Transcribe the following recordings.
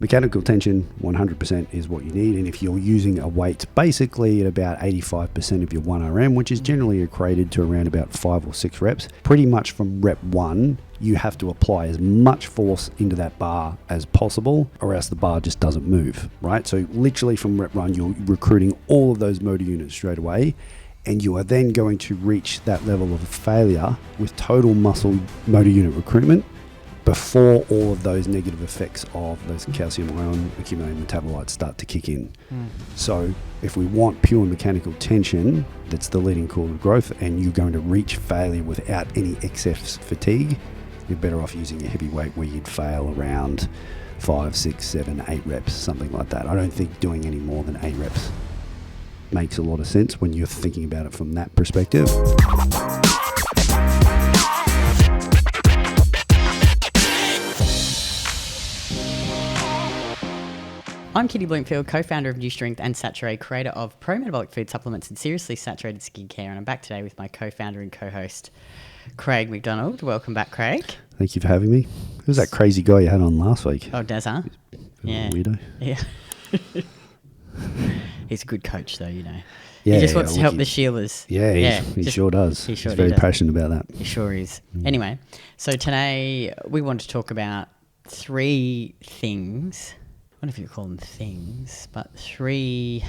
mechanical tension, 100% is what you need. And if you're using a weight basically at about 85% of your 1RM, which is generally equated to around about 5 or 6 reps, pretty much from rep 1, you have to apply as much force into that bar as possible, or else the bar just doesn't move, right? So literally from rep 1, you're recruiting all of those motor units straight away, and you are then going to reach that level of failure with total muscle motor unit recruitment before all of those negative effects of those calcium ion accumulating metabolites start to kick in. So if we want pure mechanical tension, that's the leading cause of growth, and you're going to reach failure without any excess fatigue, you're better off using a heavy weight where you'd fail around 5, 6, 7, 8 reps, something like that. I don't think doing any more than 8 reps makes a lot of sense when you're thinking about it from that perspective. I'm Kitty Bloomfield, co-founder of New Strength and Saturée, creator of pro-metabolic food supplements and seriously saturated skincare, and I'm back today with my co-founder and co-host, Craig McDonald. Welcome back, Craig. Thank you for having me. Who's that crazy guy you had on last week? Oh, Des, huh? Yeah. Weirdo. Yeah. He's a good coach, though, you know. Yeah, he just wants to help the Sheelers. Yeah, he sure does. He's very passionate about that. He sure is. Anyway, so today we want to talk about 3 things. I don't know if you call them things, but three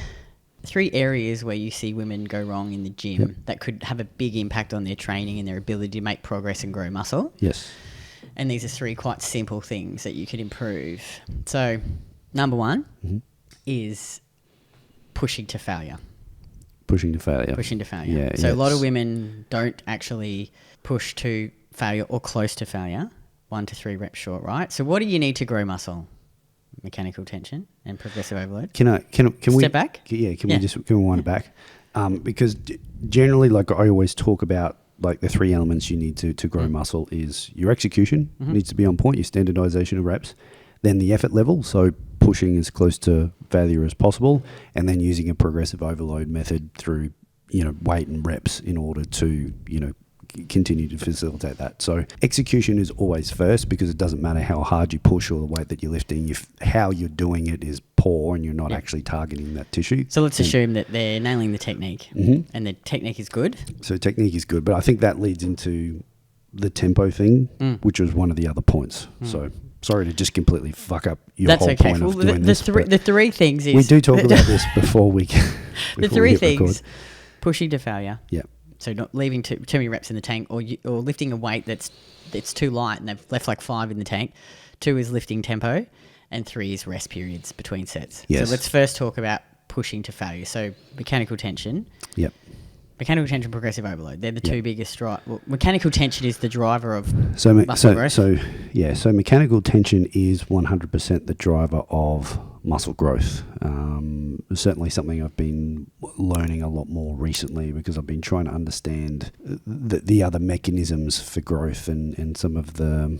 areas where you see women go wrong in the gym that could have a big impact on their training and their ability to make progress and grow muscle. Yes. And these are 3 quite simple things that you could improve. So, number 1 is pushing to failure. Pushing to failure. Yeah. So a lot of women don't actually push to failure or close to failure, 1 to 3 reps short, right? So what do you need to grow muscle? Mechanical tension and progressive overload. Can we step back? Yeah, can we wind it back? Because generally, like I always talk about, like the 3 elements you need to grow muscle is your execution needs to be on point, your standardization of reps, then the effort level, so pushing as close to failure as possible, and then using a progressive overload method through, weight and reps in order to, continue to facilitate that. So execution is always first, because it doesn't matter how hard you push or the weight that you're lifting if how you're doing it is poor and you're not actually targeting that tissue. So let's assume that they're nailing the technique and the technique is good. So technique is good, but I think that leads into the tempo thing, which was one of the other points. So sorry to just completely fuck up your whole point of doing this. The 3 things is... We do talk about this before we the 3 things, record. Pushing to failure. Yeah. So not leaving too many reps in the tank, or lifting a weight that's too light and they've left like 5 in the tank. 2 is lifting tempo, and 3 is rest periods between sets. Yes. So let's first talk about pushing to failure. So mechanical tension. Yep. Mechanical tension, progressive overload. They're the 2 biggest mechanical tension is the driver of muscle growth. So mechanical tension is 100% the driver of muscle growth. Certainly something I've been learning a lot more recently, because I've been trying to understand the other mechanisms for growth, and some of the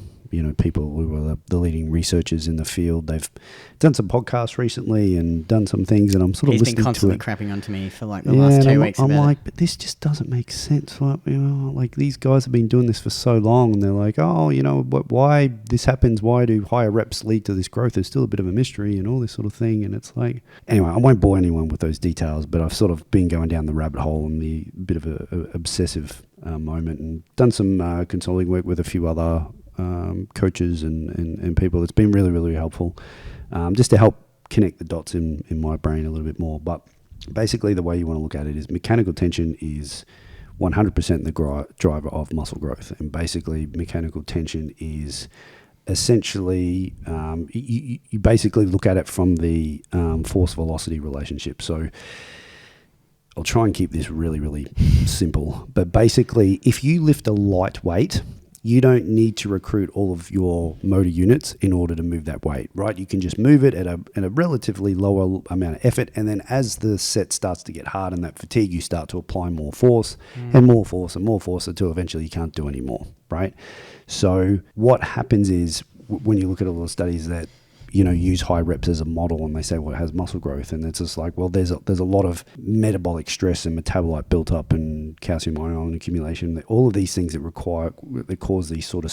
people who are the leading researchers in the field. They've done some podcasts recently and done some things, and I'm sort of listening to it. He's been constantly crapping onto me for like the last 2 weeks. I'm like, but this just doesn't make sense. Like these guys have been doing this for so long, and they're like, why this happens? Why do higher reps lead to this growth? There's still a bit of a mystery and all this sort of thing. And it's like, anyway, I won't bore anyone with those details, but I've sort of been going down the rabbit hole and the bit of a obsessive moment, and done some consulting work with a few other coaches and people. It's been really, really helpful, just to help connect the dots in my brain a little bit more. But basically the way you want to look at it is mechanical tension is 100% the driver of muscle growth. And basically mechanical tension is essentially, you basically look at it from the force velocity relationship. So I'll try and keep this really, really simple, but basically if you lift a light weight, you don't need to recruit all of your motor units in order to move that weight, right? You can just move it at a relatively lower amount of effort, and then as the set starts to get hard and that fatigue, you start to apply more force and more force and more force until eventually you can't do any more, right? So what happens is, when you look at all the studies that use high reps as a model, and they say, well, it has muscle growth, and it's just like, well, there's a lot of metabolic stress and metabolite built up and calcium ion accumulation, all of these things that cause these sort of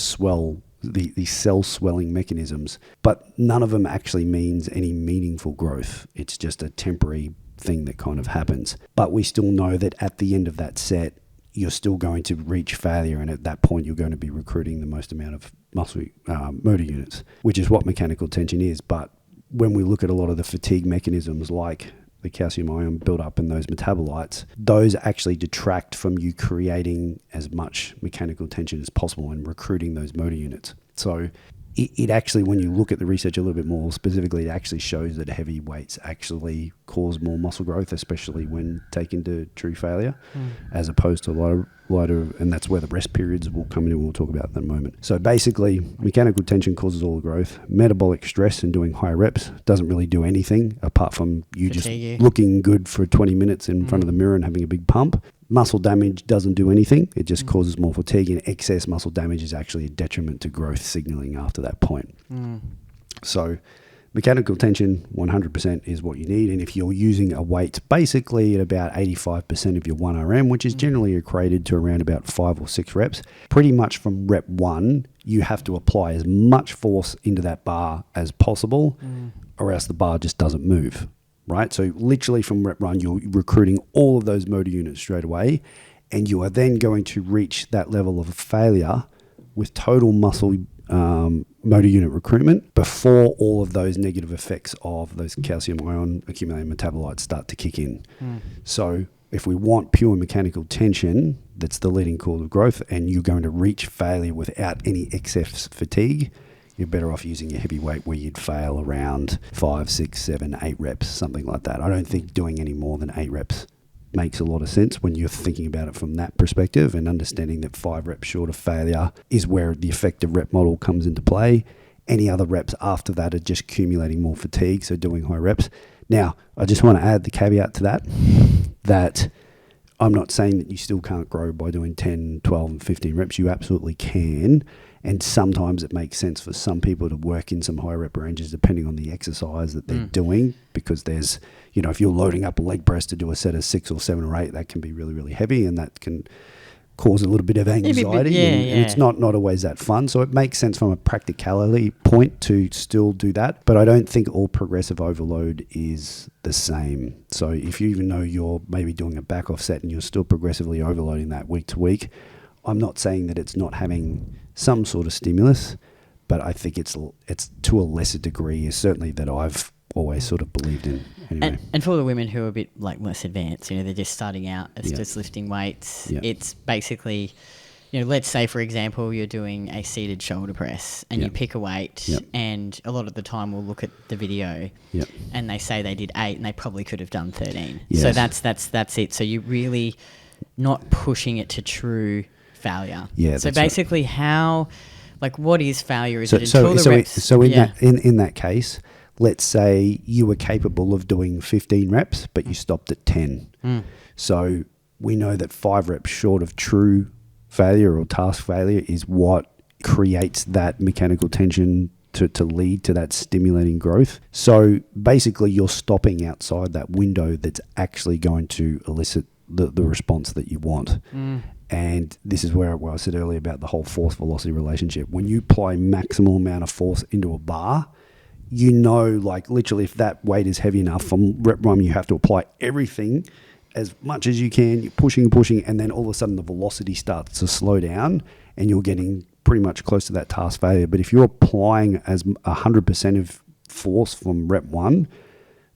these cell swelling mechanisms, but none of them actually means any meaningful growth. It's just a temporary thing that kind of happens. But we still know that at the end of that set, you're still going to reach failure, and at that point you're going to be recruiting the most amount of muscle motor units, which is what mechanical tension is. But when we look at a lot of the fatigue mechanisms like the calcium ion buildup and those metabolites, those actually detract from you creating as much mechanical tension as possible and recruiting those motor units. So it actually, when you look at the research a little bit more specifically, it actually shows that heavy weights actually cause more muscle growth, especially when taken to true failure, as opposed to lighter, and that's where the rest periods will come in, and we'll talk about that in a moment. So basically, mechanical tension causes all the growth. Metabolic stress and doing high reps doesn't really do anything apart from you just looking good for 20 minutes in front of the mirror and having a big pump. Muscle damage doesn't do anything. It just causes more fatigue, and excess muscle damage is actually a detriment to growth signaling after that point. So mechanical tension 100% is what you need. And if you're using a weight basically at about 85% of your 1RM, which is generally equated to around about 5 or 6 reps, pretty much from rep 1, you have to apply as much force into that bar as possible, or else the bar just doesn't move. Right? So literally from rep 1, you're recruiting all of those motor units straight away, and you are then going to reach that level of failure with total muscle motor unit recruitment before all of those negative effects of those calcium ion accumulating metabolites start to kick in. So if we want pure mechanical tension, that's the leading cause of growth, and you're going to reach failure without any excess fatigue, you're better off using a heavy weight where you'd fail around 5, 6, 7, 8 reps, something like that. I don't think doing any more than 8 reps makes a lot of sense when you're thinking about it from that perspective, and understanding that 5 reps short of failure is where the effective rep model comes into play. Any other reps after that are just accumulating more fatigue, so doing high reps. Now, I just want to add the caveat to that I'm not saying that you still can't grow by doing 10, 12, and 15 reps. You absolutely can. And sometimes it makes sense for some people to work in some high rep ranges depending on the exercise that they're doing, because there's, if you're loading up a leg press to do a set of 6 or 7 or 8, that can be really, really heavy, and that can cause a little bit of anxiety, and it's not always that fun. So it makes sense from a practicality point to still do that, but I don't think all progressive overload is the same. So if you even know you're maybe doing a back off set and you're still progressively overloading that week to week, I'm not saying that it's not having some sort of stimulus, but I think it's to a lesser degree, certainly, that I've always sort of believed in. Anyway. And for the women who are a bit less advanced, they're just starting out as just lifting weights. It's basically, let's say, for example, you're doing a seated shoulder press and you pick a weight, and a lot of the time we'll look at the video and they say they did 8 and they probably could have done 13. Yes. So that's it. So you really not pushing it to true failure. So basically, what is failure? Is it until the reps? So in that case, let's say you were capable of doing 15 reps, but you stopped at 10. So we know that 5 reps short of true failure or task failure is what creates that mechanical tension to lead to that stimulating growth. So basically, you're stopping outside that window that's actually going to elicit the response that you want. And this is where I said earlier about the whole force-velocity relationship. When you apply maximal amount of force into a bar, literally, if that weight is heavy enough, from rep 1, you have to apply everything as much as you can. You're pushing, and then all of a sudden the velocity starts to slow down, and you're getting pretty much close to that task failure. But if you're applying as 100% of force from rep 1,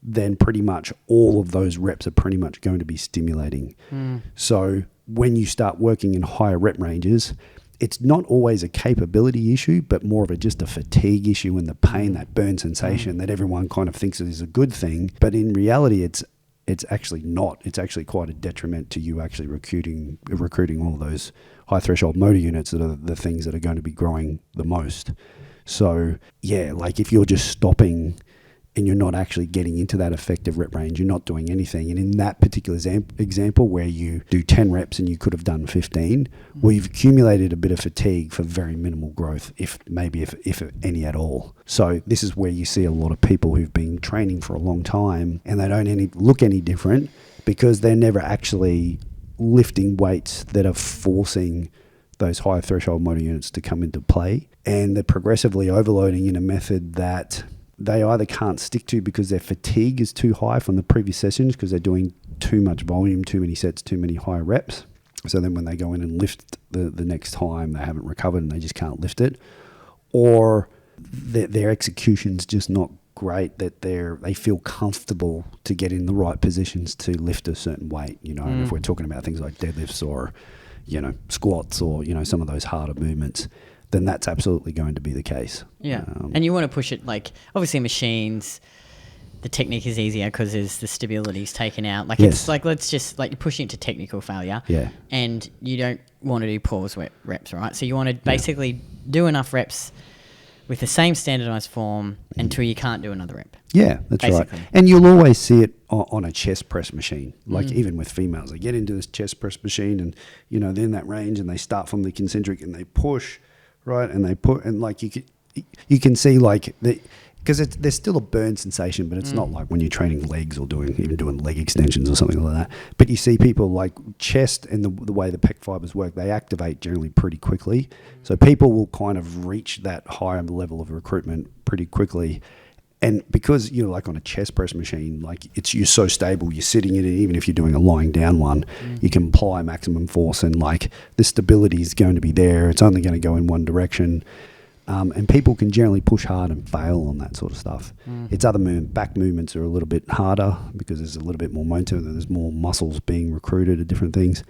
then pretty much all of those reps are pretty much going to be stimulating. So when you start working in higher rep ranges, it's not always a capability issue, but more of just a fatigue issue and the pain, that burn sensation that everyone kind of thinks is a good thing. But in reality, it's actually not. It's actually quite a detriment to you actually recruiting all of those high threshold motor units that are the things that are going to be growing the most. So if you're just stopping and you're not actually getting into that effective rep range, you're not doing anything. And in that particular example where you do 10 reps and you could have done 15, well, you've accumulated a bit of fatigue for very minimal growth, if any at all. So this is where you see a lot of people who've been training for a long time and they don't look any different because they're never actually lifting weights that are forcing those higher threshold motor units to come into play. And they're progressively overloading in a method that they either can't stick to because their fatigue is too high from the previous sessions because they're doing too much volume, too many sets, too many high reps. So then when they go in and lift the next time, they haven't recovered and they just can't lift it. Or their execution's just not great, that they feel comfortable to get in the right positions to lift a certain weight, and if we're talking about things like deadlifts or, squats or, some of those harder movements, then that's absolutely going to be the case. Yeah. And you want to push it, like, obviously machines, the technique is easier because the stability's taken out. Like, it's like, let's just, like, you're pushing it to technical failure. Yeah. And you don't want to do pause reps, right? So you want to basically do enough reps with the same standardized form until you can't do another rep. Yeah, that's basically right. And you'll always see it on a chest press machine. Like even with females, they get into this chest press machine and, they're in that range and they start from the concentric and they push, right? And they put, and like you can see like because there's still a burn sensation, but it's not like when you're training legs or even doing leg extensions or something like that. But you see people like chest and the way the pec fibers work, they activate generally pretty quickly. So people will kind of reach that higher level of recruitment pretty quickly. And because you're like on a chest press machine, like you're so stable, you're sitting in it, even if you're doing a lying down one, you can apply maximum force and like the stability is going to be there. It's only going to go in one direction. And people can generally push hard and fail on that sort of stuff. It's other back movements are a little bit harder because there's a little bit more momentum and there's more muscles being recruited at different things.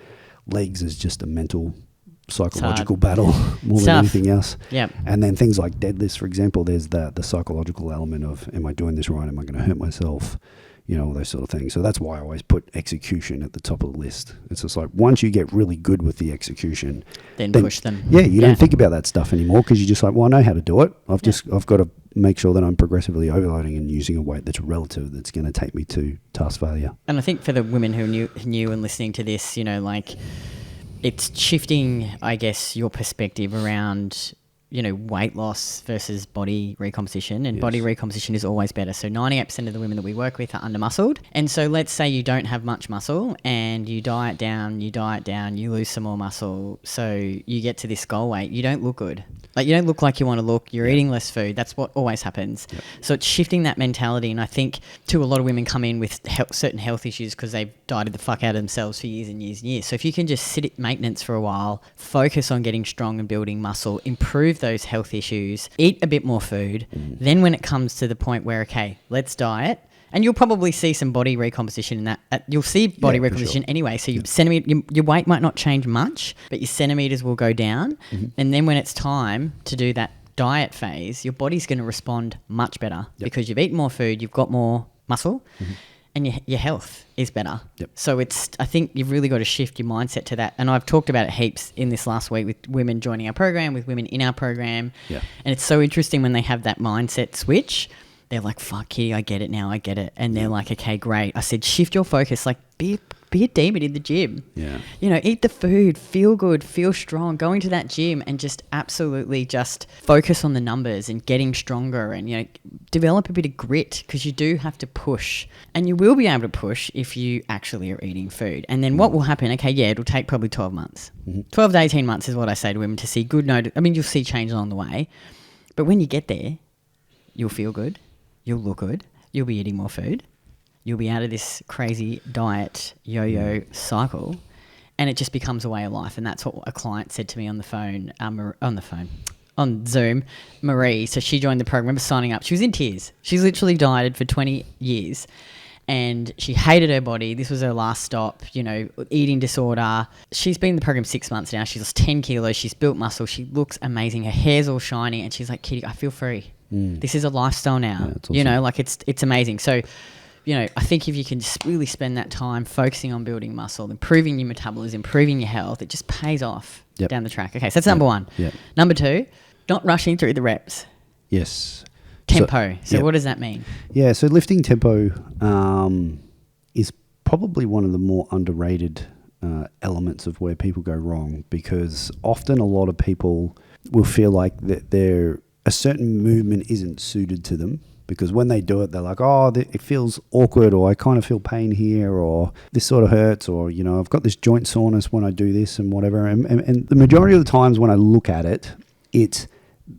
Legs is just a mental, psychological battle more than anything else. Yep. And then things like deadlifts, for example, there's the psychological element of, am I doing this right? Am I going to hurt myself? All those sort of things. So that's why I always put execution at the top of the list. It's just like once you get really good with the execution, then push them. Yeah, you don't think about that stuff anymore because you're just like, well, I know how to do it. I've got to make sure that I'm progressively overloading and using a weight that's relative, that's going to take me to task failure. And I think for the women who are new and listening to this, like it's shifting, I guess, your perspective around weight loss versus body recomposition, and body recomposition is always better. So 98% of the women that we work with are under-muscled. And so let's say you don't have much muscle and you diet down, you lose some more muscle. So you get to this goal weight, you don't look good. Like you don't look like you want to look, you're eating less food. That's what always happens. Yep. So it's shifting that mentality. And I think too, a lot of women come in with certain health issues because they've dieted the fuck out of themselves for years and years and years. So if you can just sit at maintenance for a while, focus on getting strong and building muscle, improve those health issues, eat a bit more food, then when it comes to the point where, okay, let's diet, and you'll probably see some body recomposition in that. You'll see body recomposition anyway. So your weight might not change much, but your centimeters will go down. And then when it's time to do that diet phase, your body's going to respond much better because you've eaten more food, you've got more muscle, and your health is better. So I think you've really got to shift your mindset to that. And I've talked about it heaps in this last week with women joining our program, with women in our program. And it's so interesting when they have that mindset switch. They're like, fuck, Kitty, I get it now, I get it. And they're like, okay, great. I said, shift your focus, like be a demon in the gym. Eat the food, feel good, feel strong, go into that gym and just absolutely just focus on the numbers and getting stronger and, develop a bit of grit because you do have to push. And you will be able to push if you actually are eating food. And then what will happen, okay, it'll take probably 12 months. 12 to 18 months is what I say to women to see good you'll see change along the way. But when you get there, you'll feel good. You'll look good. You'll be eating more food. You'll be out of this crazy diet yo-yo cycle, and it just becomes a way of life. And that's what a client said to me on Zoom, Marie. So she joined the program. I remember signing up. She was in tears. She's literally dieted for 20 years, and she hated her body. This was her last stop. Eating disorder. She's been in the program 6 months now. She's lost 10 kilos. She's built muscle. She looks amazing. Her hair's all shiny, and she's like, Kitty, I feel free. This is a lifestyle now. Awesome. It's amazing. So, I think if you can just really spend that time focusing on building muscle, improving your metabolism, improving your health, it just pays off down the track. Okay, so that's number one. Number two, not rushing through the reps. Yes. Tempo. So what does that mean? Yeah, so lifting tempo is probably one of the more underrated elements of where people go wrong, because often a lot of people will feel like that a certain movement isn't suited to them, because when they do it, they're like, oh, it feels awkward, or I kind of feel pain here, or this sort of hurts, or, you know, I've got this joint soreness when I do this and whatever. And the majority of the times when I look at it, it's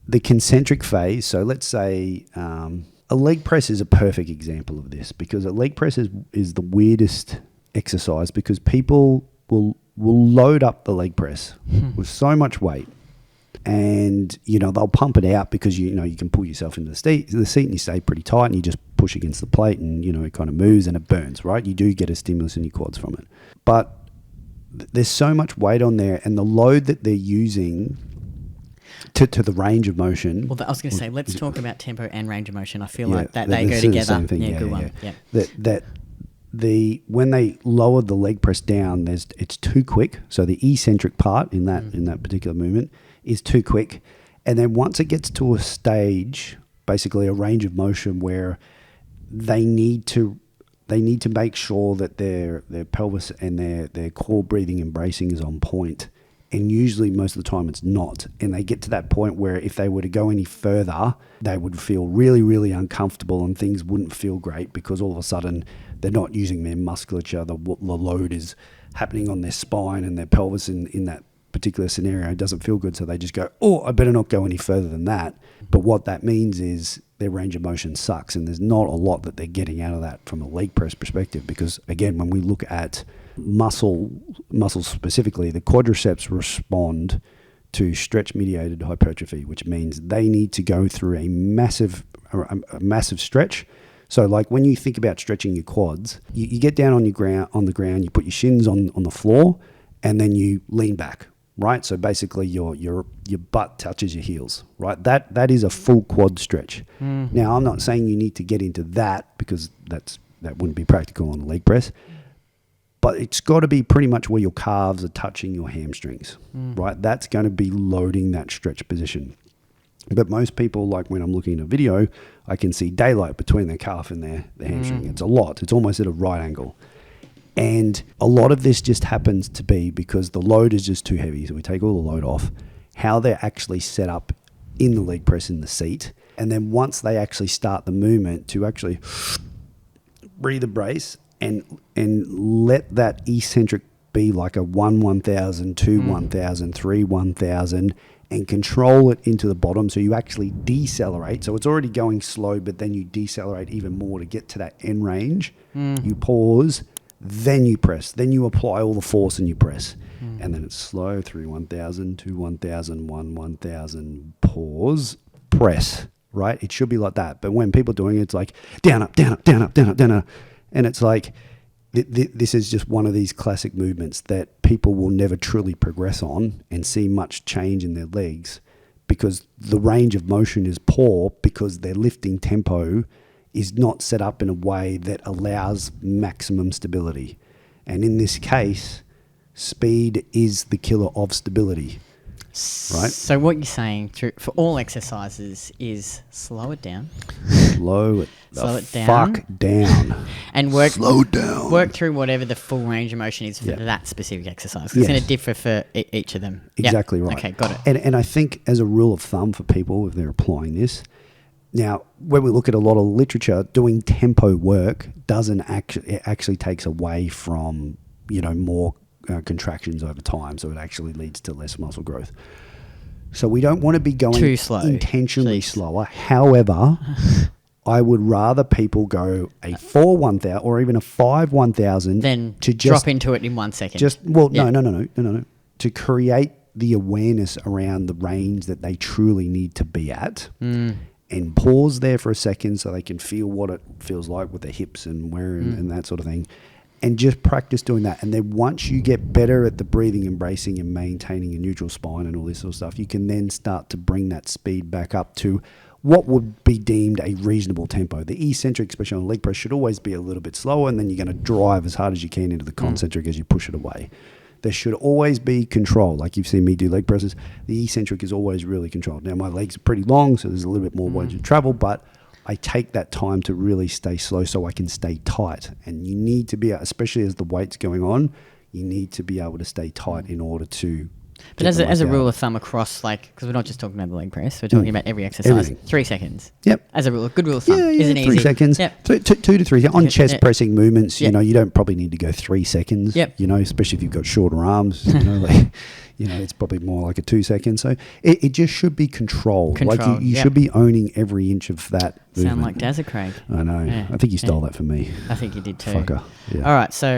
the concentric phase. So let's say a leg press is a perfect example of this, because a leg press is the weirdest exercise, because people will load up the leg press with so much weight, and, you know, they'll pump it out because, you know, you can pull yourself into the seat and you stay pretty tight and you just push against the plate and, you know, it kind of moves and it burns, right? You do get a stimulus in your quads from it. But there's so much weight on there, and the load that they're using to the range of motion. Well, I was going to say, let's talk about tempo and range of motion. I feel like that they go together. Same thing. Yeah, good one. Yeah. When they lower the leg press down, it's too quick. So the eccentric part in that particular movement is too quick, and then once it gets to a stage, basically a range of motion, where they need to make sure that their pelvis and their core breathing and bracing is on point. And usually most of the time it's not. And they get to that point where if they were to go any further, they would feel really, really uncomfortable and things wouldn't feel great, because all of a sudden they're not using their musculature. The load is happening on their spine and their pelvis in that particular scenario. It doesn't feel good. So they just go, oh, I better not go any further than that. But what that means is their range of motion sucks, and there's not a lot that they're getting out of that from a leg press perspective. Because again, when we look at muscles specifically, the quadriceps respond to stretch mediated hypertrophy, which means they need to go through a massive stretch. So like when you think about stretching your quads, you get down on the ground, you put your shins on the floor, and then you lean back, right? So basically your butt touches your heels, right? That is a full quad stretch. Now, I'm not saying you need to get into that, because that wouldn't be practical on a leg press. But it's got to be pretty much where your calves are touching your hamstrings, right? That's going to be loading that stretch position. But most people, like when I'm looking at a video, I can see daylight between their calf and their hamstring. It's a lot. It's almost at a right angle. And a lot of this just happens to be because the load is just too heavy. So we take all the load off, how they're actually set up in the leg press in the seat. And then once they actually start the movement, to actually breathe a brace and let that eccentric be like a 1,000, 2 1,000, 3 1,000, and control it into the bottom. So you actually decelerate. So it's already going slow, but then you decelerate even more to get to that end range. You pause, then you press, then you apply all the force and you press. And then it's slow, 3 1,000, 2 1,000, 1 1,000, pause, press, right? It should be like that. But when people are doing it, it's like down, up, down, up, down, up, down, up, down, up. And it's like, this is just one of these classic movements that people will never truly progress on and see much change in their legs, because the range of motion is poor, because their lifting tempo is not set up in a way that allows maximum stability. And in this case, speed is the killer of stability, right? So what you're saying for all exercises is slow it down. Slow it down. Fuck down. And work through whatever the full range of motion is for that specific exercise. It's going to differ for each of them. Exactly right. Okay, got it. And I think as a rule of thumb for people, if they're applying this, now when we look at a lot of literature, doing tempo work doesn't actually takes away from, you know, more contractions over time. So it actually leads to less muscle growth. So we don't want to be going too slow, intentionally slower. However, I would rather people go a 4 1,000 or even a 5 1,000 then to just drop into it in 1 second. No. To create the awareness around the range that they truly need to be at, and pause there for a second so they can feel what it feels like with their hips and where and that sort of thing. And just practice doing that. And then once you get better at the breathing and bracing and maintaining a neutral spine and all this sort of stuff, you can then start to bring that speed back up to what would be deemed a reasonable tempo. The eccentric, especially on leg press, should always be a little bit slower, and then you're going to drive as hard as you can into the concentric as you push it away. There should always be control. Like you've seen me do leg presses, the eccentric is always really controlled. Now, my legs are pretty long, so there's a little bit more way to travel, but I take that time to really stay slow so I can stay tight. And you need to be, especially as the weight's going on, you need to be able to stay tight in order to But as a rule of thumb across, like, because we're not just talking about the leg press, we're talking about every exercise. Everything. 3 seconds. Yep. As a good rule of thumb. Yeah, Isn't it 3 easy? seconds. Yep. 2 to 3 seconds. On chest Yep. pressing movements, Yep. you don't probably need to go 3 seconds. Yep. Especially if you've got shorter arms. Like, it's probably more like a 2 seconds. So it just should be controlled. Like you yep. should be owning every inch of that movement. Sound like Dazza Craig. I know. Yeah. I think you stole that from me. I think you did too. Fucker. Yeah. All right, so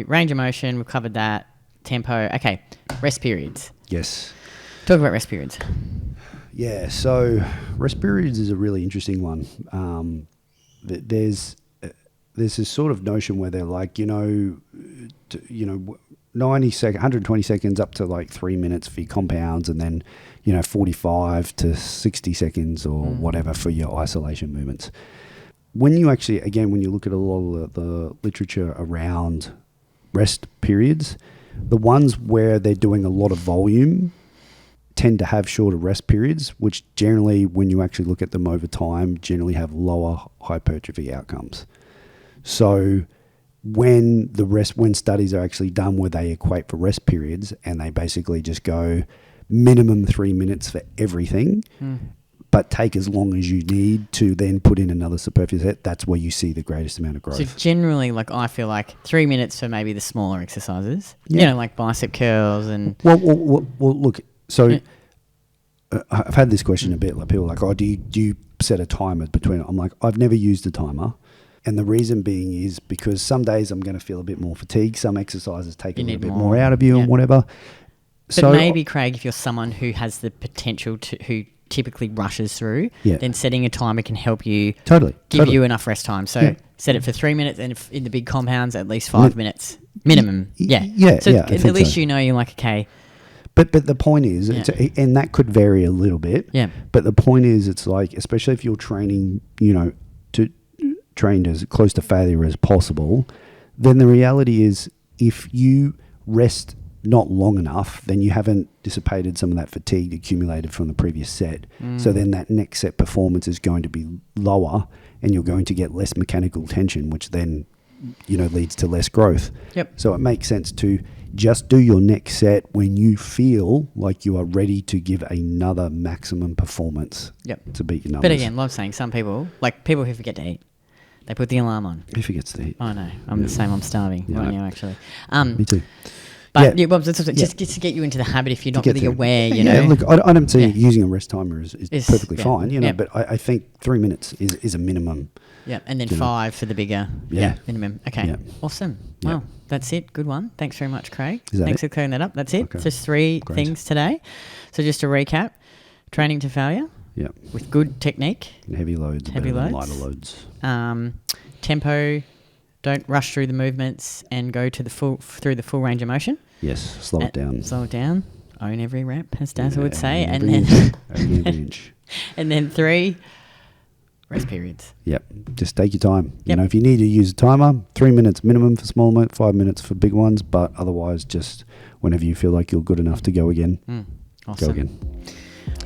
range of motion, we've covered that. Tempo. Okay, rest periods. Yes. Talk about rest periods. Yeah, so rest periods is a really interesting one. There's this sort of notion where they're like, 90 seconds, 120 seconds up to like 3 minutes for your compounds, and then 45 to 60 seconds or whatever for your isolation movements. When you actually, again, when you look at a lot of the literature around rest periods, the ones where they're doing a lot of volume tend to have shorter rest periods, which generally, when you actually look at them over time, generally have lower hypertrophy outcomes. So when studies are actually done where they equate for rest periods and they basically just go minimum 3 minutes for everything, but take as long as you need to then put in another superfluous set, that's where you see the greatest amount of growth. So generally, like, I feel like 3 minutes for maybe the smaller exercises, Yeah. like bicep curls and... Well, look, so I've had this question a bit. Like, people are like, oh, do you set a timer between it? I'm like, I've never used a timer. And the reason being is because some days I'm going to feel a bit more fatigue. Some exercises take a little bit more out of you and whatever. But maybe, Craig, if you're someone who has the potential who typically rushes through, then setting a timer can help you give you enough rest time. So set it for 3 minutes, and in the big compounds, at least 5 minutes minimum. So at least you're like, okay. But the point is, and that could vary a little bit. Yeah. But the point is, it's like, especially if you're training, to train as close to failure as possible, then the reality is, if you rest not long enough, then you haven't dissipated some of that fatigue accumulated from the previous set. So then that next set performance is going to be lower, and you're going to get less mechanical tension, which then leads to less growth. Yep. So it makes sense to just do your next set when you feel like you are ready to give another maximum performance to beat your numbers. But again, love saying some people, like people who forget to eat, they put the alarm on. Who forgets to eat? I know. I'm the same. I'm starving right now, actually. Me too. But just to get you into the habit, if you're not really aware, Look, I don't see using a rest timer is perfectly fine, but I think 3 minutes is a minimum. Yeah, and then 5 for the bigger minimum. Okay, awesome. Well, that's it. Good one. Thanks very much, Craig. Thanks for clearing that up. That's it. Okay. Just 3 things today. So just to recap, training to failure with good technique. And heavy loads. Lighter loads. Tempo, don't rush through the movements and go to through the full range of motion. Yes, slow it down. Slow it down. Own every rep, as Dazza would say. And then every inch. And then 3, rest periods. Yep. Just take your time. If you need to use a timer, 3 minutes minimum for small ones, 5 minutes for big ones, but otherwise just whenever you feel like you're good enough to go again, awesome. go again.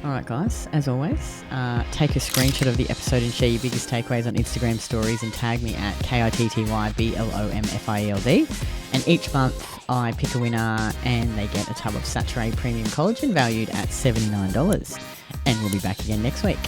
All right, guys, as always, take a screenshot of the episode and share your biggest takeaways on Instagram stories and tag me at KITTYBLOMFIELD. And each month I pick a winner and they get a tub of Saturée Premium Collagen valued at $79. And we'll be back again next week.